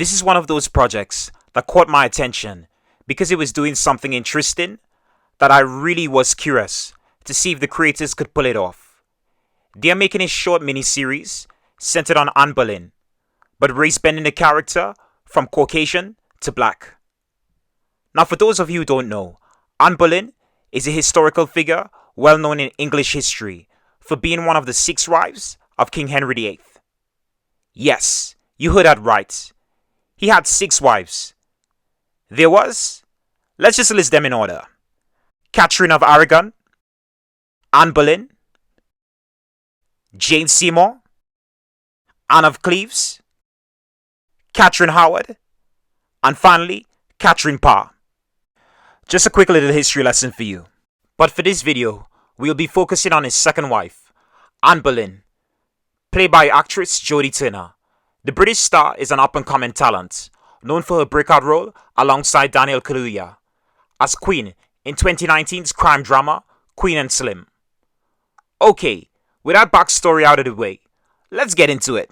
This is one of those projects that caught my attention because it was doing something interesting that I really was curious to see if the creators could pull it off. They are making a short mini-series centered on Boleyn, but race-bending the character from Caucasian to black. Now, for those of you who don't know, Boleyn is a historical figure well known in English history for being one of the 6 wives of King Henry VIII. Yes, you heard that right. He had 6 wives. There was, let's just list them in order: Catherine of Aragon, Anne Boleyn, Jane Seymour, Anne of Cleves, Catherine Howard, and finally, Catherine Parr. Just a quick little history lesson for you. But for this video, we'll be focusing on his second wife, Anne Boleyn, played by actress Jodie Turner. The British star is an up-and-coming talent, known for her breakout role alongside Daniel Kaluuya as Queen in 2019's crime drama Queen and Slim. Okay, with that backstory out of the way, let's get into it.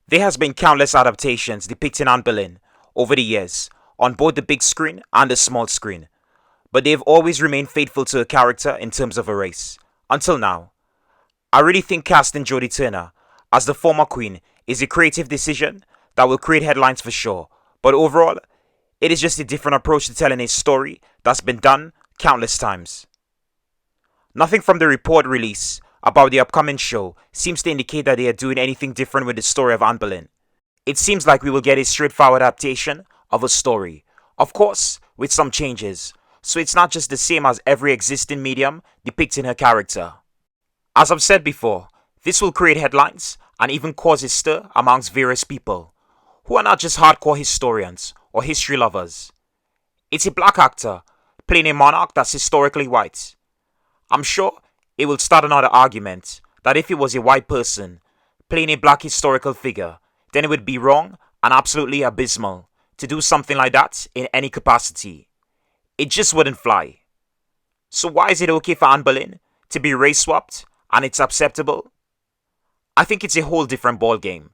There has been countless adaptations depicting Anne Boleyn over the years, on both the big screen and the small screen, but they've always remained faithful to her character in terms of her race, until now. I really think casting Jodie Turner as the former Queen is a creative decision that will create headlines for sure, but overall, it is just a different approach to telling a story that's been done countless times. Nothing from the report release about the upcoming show seems to indicate that they are doing anything different with the story of Anne Boleyn. It seems like we will get a straightforward adaptation of a story, of course, with some changes, so it's not just the same as every existing medium depicting her character. As I've said before, this will create headlines and even cause a stir amongst various people who are not just hardcore historians or history lovers. It's a black actor playing a monarch that's historically white. I'm sure it will start another argument that if it was a white person playing a black historical figure, then it would be wrong and absolutely abysmal to do something like that in any capacity. It just wouldn't fly. So why is it okay for Anne Boleyn to be race swapped and it's acceptable? I think it's a whole different ballgame,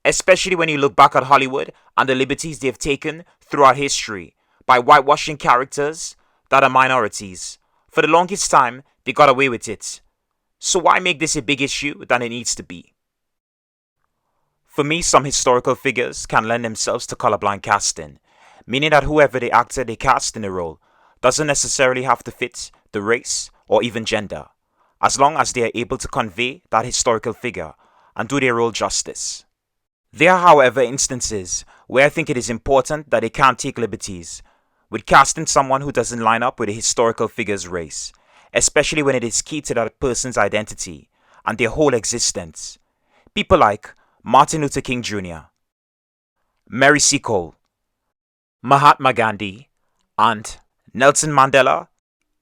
especially when you look back at Hollywood and the liberties they've taken throughout history by whitewashing characters that are minorities. For the longest time, they got away with it. So why make this a big issue than it needs to be? For me, some historical figures can lend themselves to colorblind casting, meaning that whoever the actor they cast in a role doesn't necessarily have to fit the race or even gender, as long as they are able to convey that historical figure and do their role justice. There are, however, instances where I think it is important that they can't take liberties with casting someone who doesn't line up with a historical figure's race, especially when it is key to that person's identity and their whole existence. People like Martin Luther King Jr., Mary C. Cole, Mahatma Gandhi, and Nelson Mandela.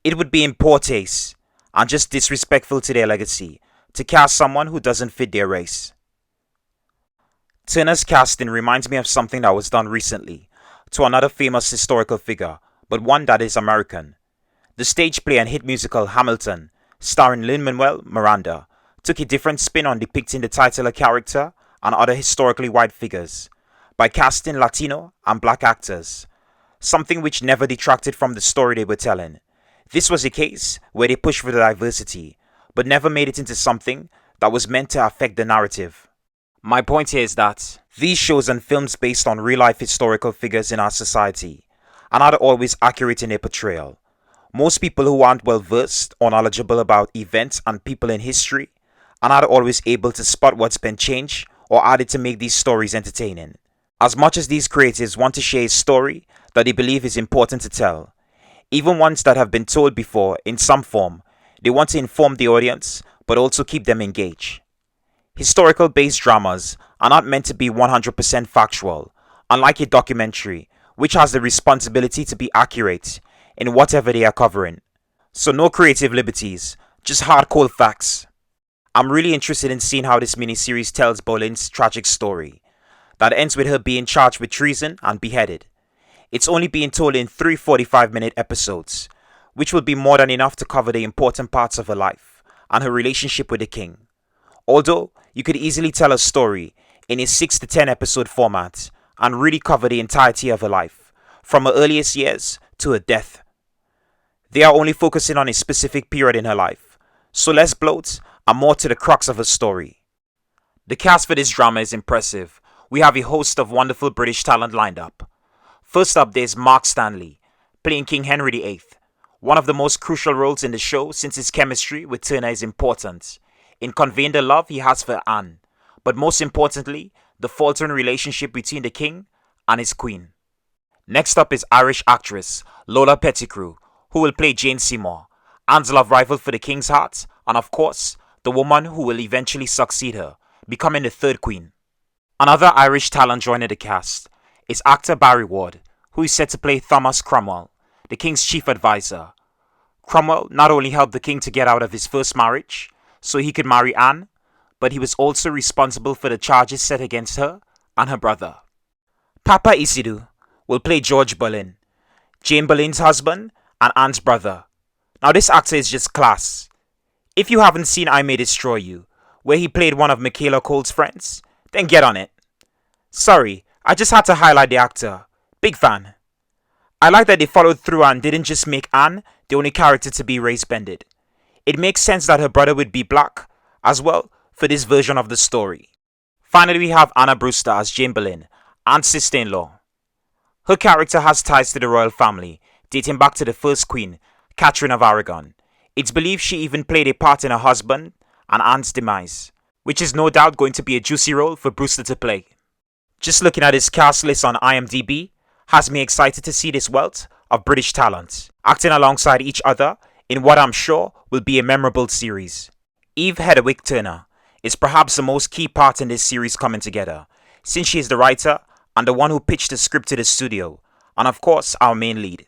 It would be in poor taste and just disrespectful to their legacy to cast someone who doesn't fit their race. Turner's casting reminds me of something that was done recently to another famous historical figure, but one that is American. The stage play and hit musical Hamilton, starring Lin-Manuel Miranda, took a different spin on depicting the titular character and other historically white figures by casting Latino and black actors, something which never detracted from the story they were telling. This was a case where they pushed for the diversity, but never made it into something that was meant to affect the narrative. My point here is that these shows and films based on real-life historical figures in our society are not always accurate in their portrayal. Most people who aren't well-versed or knowledgeable about events and people in history are not always able to spot what's been changed or added to make these stories entertaining. As much as these creatives want to share a story that they believe is important to tell, even ones that have been told before in some form, they want to inform the audience but also keep them engaged. Historical-based dramas are not meant to be 100% factual, unlike a documentary, which has the responsibility to be accurate in whatever they are covering. So no creative liberties, just hardcore facts. I'm really interested in seeing how this miniseries tells Boleyn's tragic story, that ends with her being charged with treason and beheaded. It's only being told in 3 45-minute episodes, which will be more than enough to cover the important parts of her life and her relationship with the king. Although you could easily tell a story in a 6 to 10 episode format and really cover the entirety of her life, from her earliest years to her death. They are only focusing on a specific period in her life, so less bloat and more to the crux of her story. The cast for this drama is impressive. We have a host of wonderful British talent lined up. First up, there's Mark Stanley, playing King Henry VIII, one of the most crucial roles in the show since his chemistry with Turner is important, in conveying the love he has for Anne, but most importantly, the faltering relationship between the king and his queen. Next up is Irish actress Lola Pettigrew, who will play Jane Seymour, Anne's love rival for the king's heart, and of course, the woman who will eventually succeed her, becoming the third queen. Another Irish talent joining the cast is actor Barry Ward, who is set to play Thomas Cromwell, the king's chief advisor. Cromwell not only helped the king to get out of his first marriage, so he could marry Anne, but he was also responsible for the charges set against her and her brother. Papa Isidou will play George Boleyn, Jane Boleyn's husband and Anne's brother. Now this actor is just class. If you haven't seen I May Destroy You, where he played one of Michaela Cole's friends, then get on it. Sorry, I just had to highlight the actor. Big fan. I like that they followed through and didn't just make Anne the only character to be race-bended. It makes sense that her brother would be black as well for this version of the story. Finally, we have Anna Brewster as Jane Boleyn, Anne's sister-in-law. Her character has ties to the royal family, dating back to the first queen, Catherine of Aragon. It's believed she even played a part in her husband and Anne's demise, which is no doubt going to be a juicy role for Brewster to play. Just looking at his cast list on IMDb has me excited to see this wealth of British talent acting alongside each other in what I'm sure will be a memorable series. Eve Hedwig Turner is perhaps the most key part in this series coming together, since she is the writer and the one who pitched the script to the studio, and of course our main lead.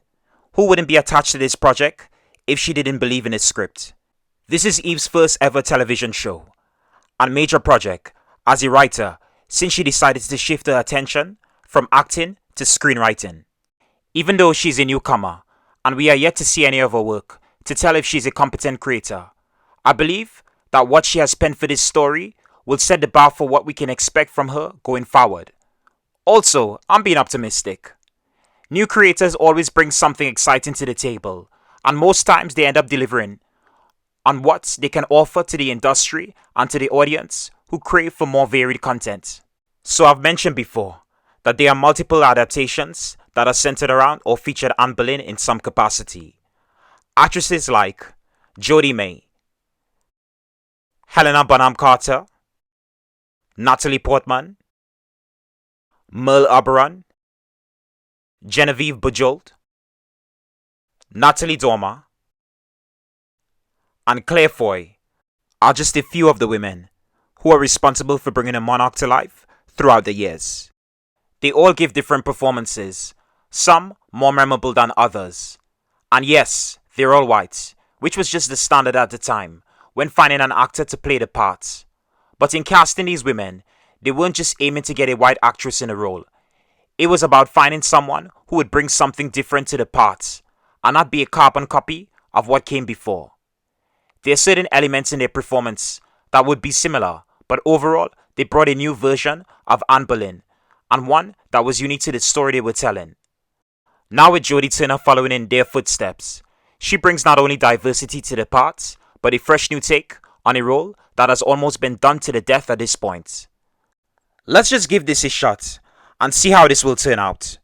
Who wouldn't be attached to this project if she didn't believe in its script? This is Eve's first ever television show, and major project as a writer since she decided to shift her attention from acting to screenwriting. Even though she's a newcomer, and we are yet to see any of her work to tell if she's a competent creator, I believe that what she has penned for this story will set the bar for what we can expect from her going forward. Also, I'm being optimistic. New creators always bring something exciting to the table, and most times they end up delivering on what they can offer to the industry and to the audience who crave for more varied content. So I've mentioned before that there are multiple adaptations that are centered around or featured Anne Boleyn in some capacity. Actresses like Jodie May, Helena Bonham Carter, Natalie Portman, Merle Oberon, Genevieve Bujold, Natalie Dormer, and Claire Foy are just a few of the women who are responsible for bringing a monarch to life throughout the years. They all give different performances, some more memorable than others. And yes, they're all white, which was just the standard at the time when finding an actor to play the part. But in casting these women, they weren't just aiming to get a white actress in a role. It was about finding someone who would bring something different to the part and not be a carbon copy of what came before. There are certain elements in their performance that would be similar, but overall, they brought a new version of Anne Boleyn, and one that was unique to the story they were telling. Now with Jodie Turner following in their footsteps, she brings not only diversity to the part, but a fresh new take on a role that has almost been done to the death at this point. Let's just give this a shot and see how this will turn out.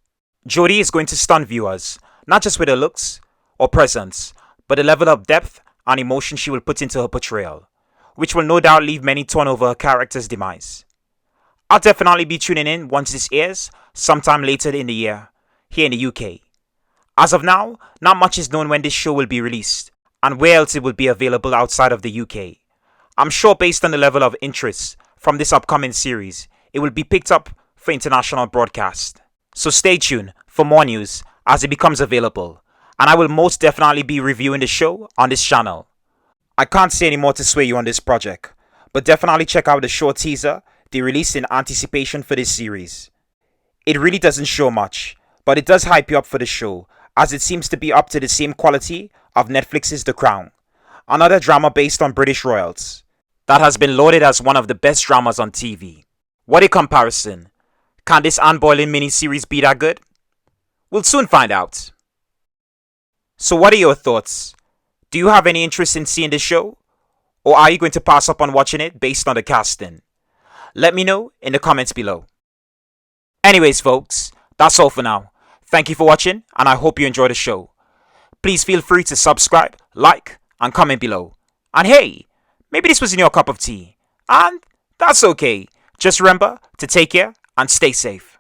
Jodie is going to stun viewers, not just with her looks or presence, but the level of depth and emotion she will put into her portrayal, which will no doubt leave many torn over her character's demise. I'll definitely be tuning in once this airs sometime later in the year, here in the UK. As of now, not much is known when this show will be released, and where else it will be available outside of the UK. I'm sure based on the level of interest from this upcoming series, it will be picked up for international broadcast. So stay tuned for more news as it becomes available, and I will most definitely be reviewing the show on this channel. I can't say any more to sway you on this project, but definitely check out the short teaser they released in anticipation for this series. It really doesn't show much, but it does hype you up for the show, as it seems to be up to the same quality of Netflix's The Crown, another drama based on British royals, that has been lauded as one of the best dramas on TV. What a comparison. Can this Anne Boleyn miniseries be that good? We'll soon find out. So what are your thoughts? Do you have any interest in seeing this show? Or are you going to pass up on watching it based on the casting? Let me know in the comments below. Anyways folks, that's all for now. Thank you for watching and I hope you enjoy the show. Please feel free to subscribe, like, and comment below. And hey, maybe this wasn't your cup of tea. And that's okay. Just remember to take care and stay safe.